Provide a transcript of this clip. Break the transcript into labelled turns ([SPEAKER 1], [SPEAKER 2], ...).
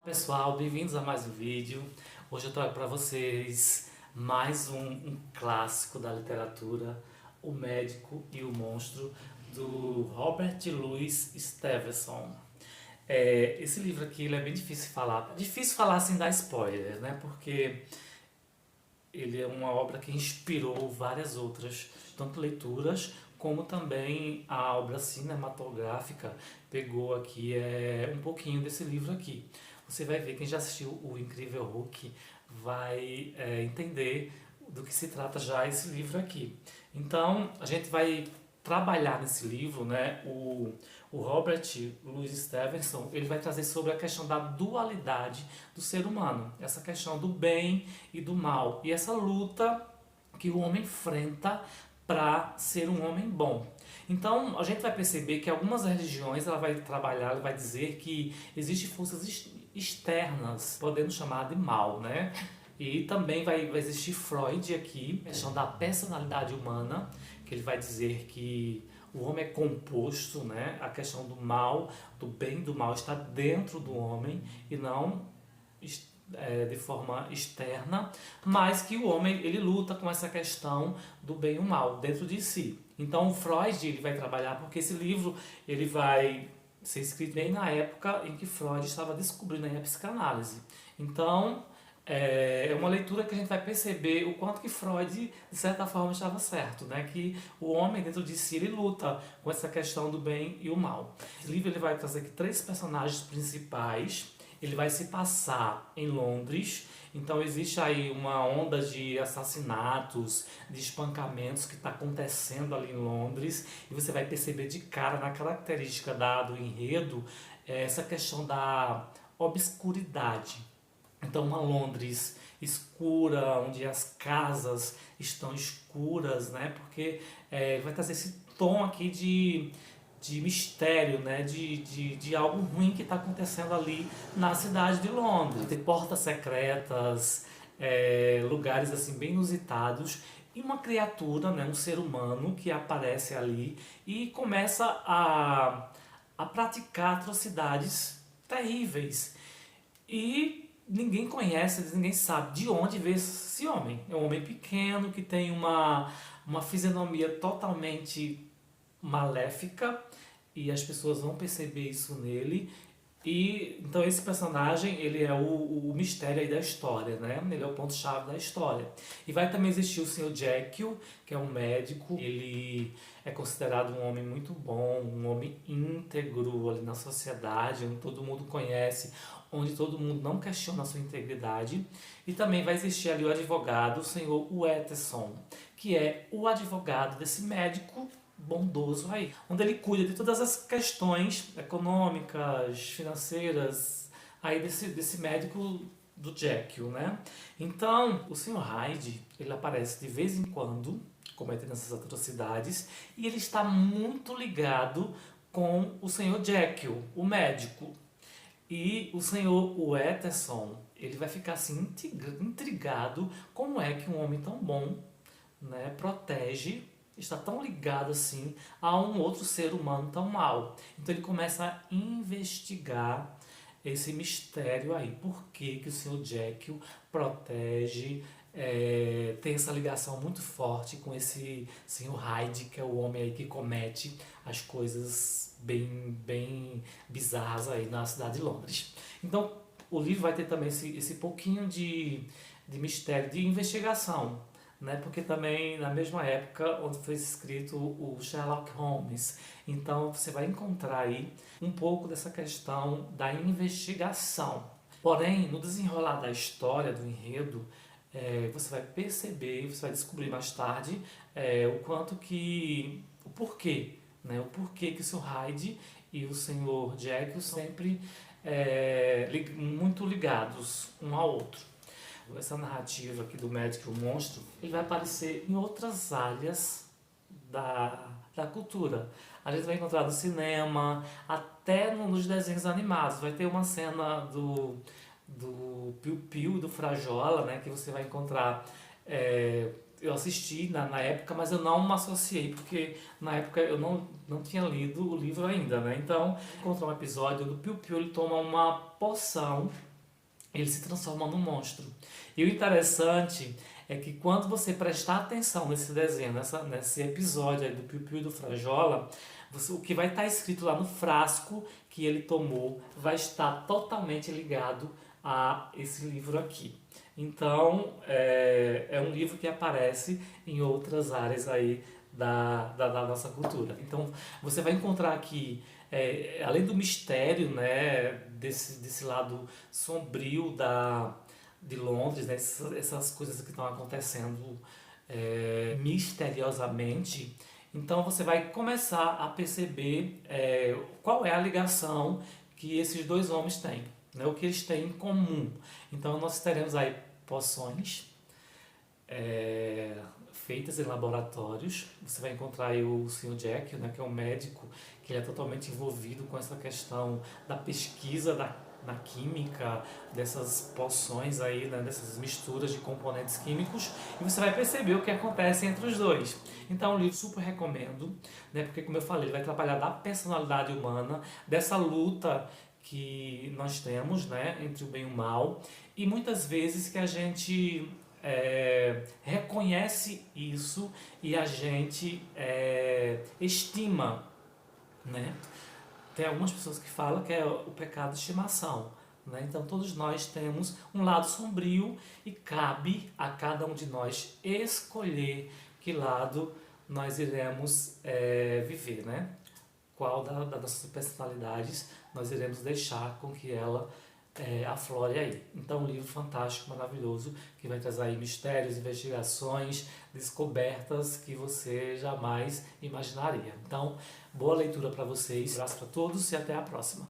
[SPEAKER 1] Pessoal, bem-vindos a mais um vídeo. Hoje eu trago para vocês mais um clássico da literatura, O Médico e o Monstro, do Robert Louis Stevenson. Esse livro aqui ele é bem difícil falar sem dar spoiler, né? Porque ele é uma obra que inspirou várias outras, tanto leituras como também a obra cinematográfica pegou aqui um pouquinho desse livro aqui. Você vai ver, quem já assistiu o Incrível Hulk vai entender do que se trata já esse livro aqui. Então, a gente vai trabalhar nesse livro, né? O Robert Louis Stevenson, ele vai trazer sobre a questão da dualidade do ser humano, essa questão do bem e do mal, e essa luta que o homem enfrenta para ser um homem bom. Então a gente vai perceber que algumas religiões ela vai trabalhar, ela vai dizer que existem forças externas, podemos chamar de mal, né? E também vai existir Freud aqui, a questão da personalidade humana, que ele vai dizer que o homem é composto, né? A questão do mal, do bem e do mal está dentro do homem e não de forma externa, mas que o homem ele luta com essa questão do bem e o mal dentro de si. Então o Freud ele vai trabalhar, porque esse livro ele vai ser escrito bem na época em que Freud estava descobrindo a psicanálise. Então é uma leitura que a gente vai perceber o quanto que Freud, de certa forma, estava certo, né? Que o homem dentro de si ele luta com essa questão do bem e o mal. Esse livro ele vai trazer aqui três personagens principais. Ele vai se passar em Londres, então existe aí uma onda de assassinatos, de espancamentos que está acontecendo ali em Londres, e você vai perceber de cara na característica do enredo essa questão da obscuridade. Então uma Londres escura, onde as casas estão escuras, né? Porque vai trazer esse tom aqui de mistério, né? De algo ruim que está acontecendo ali na cidade de Londres. Tem portas secretas, lugares assim bem inusitados e uma criatura, né? Um ser humano que aparece ali e começa a praticar atrocidades terríveis. E ninguém conhece, ninguém sabe de onde veio esse homem. É um homem pequeno que tem uma fisionomia totalmente maléfica e as pessoas vão perceber isso nele. E então esse personagem ele é o mistério aí da história, né? Ele é o ponto-chave da história. E vai também existir o Sr. Jekyll, que é um médico. Ele é considerado um homem muito bom, um homem íntegro ali na sociedade, onde todo mundo conhece, onde todo mundo não questiona a sua integridade. E também vai existir ali o advogado, o Sr. Utterson, que é o advogado desse médico bondoso aí, onde ele cuida de todas as questões econômicas, financeiras aí desse médico do Jekyll, né? Então, o Sr. Hyde, ele aparece de vez em quando cometendo essas atrocidades e ele está muito ligado com o Sr. Jekyll, o médico. E o Sr. Utterson, ele vai ficar assim intrigado como é que um homem tão bom, né, protege, está tão ligado assim a um outro ser humano tão mau. Então ele começa a investigar esse mistério aí. Por que o Sr. Jekyll protege, tem essa ligação muito forte com esse Sr. Hyde, que é o homem aí que comete as coisas bem bizarras aí na cidade de Londres. Então o livro vai ter também esse pouquinho de mistério, de investigação, né? Porque também na mesma época onde foi escrito o Sherlock Holmes, então você vai encontrar aí um pouco dessa questão da investigação. Porém, no desenrolar da história, do enredo, você vai perceber, você vai descobrir mais tarde o porquê, né? O porquê que o Sr. Hyde e o Sr. Jekyll sempre muito ligados um ao outro. Essa narrativa aqui do médico e o monstro, ele vai aparecer em outras áreas da cultura. A gente vai encontrar no cinema, até nos desenhos animados. Vai ter uma cena do Piu Piu, do Frajola, né, que você vai encontrar. Eu assisti na época, mas eu não me associei, porque na época eu não tinha lido o livro ainda, né? Então, encontrei um episódio do Piu Piu, ele toma uma poção ele se transforma num monstro. E o interessante é que quando você prestar atenção nesse desenho, nesse episódio aí do Piu Piu e do Frajola, o que vai estar escrito lá no frasco que ele tomou vai estar totalmente ligado a esse livro aqui. Então, é um livro que aparece em outras áreas aí da nossa cultura. Então, você vai encontrar aqui, além do mistério, né, desse lado sombrio de Londres, né, essas coisas que estão acontecendo misteriosamente, então você vai começar a perceber qual é a ligação que esses dois homens têm, né, o que eles têm em comum. Então nós teremos aí poções feitas em laboratórios. Você vai encontrar aí o Sr. Jack, né, que é um médico que ele é totalmente envolvido com essa questão da pesquisa na química, dessas poções aí, né, dessas misturas de componentes químicos, e você vai perceber o que acontece entre os dois. Então, é um livro super recomendo, né, porque, como eu falei, ele vai trabalhar da personalidade humana, dessa luta que nós temos, né, entre o bem e o mal, e muitas vezes que a gente reconhece isso e a gente estima, né? Tem algumas pessoas que falam que é o pecado de estimação, né? Então todos nós temos um lado sombrio e cabe a cada um de nós escolher que lado nós iremos viver, né? Qual das nossas personalidades nós iremos deixar com que ela aflore aí. Então, um livro fantástico, maravilhoso, que vai trazer aí mistérios, investigações, descobertas que você jamais imaginaria. Então, boa leitura para vocês, um abraço para todos e até a próxima.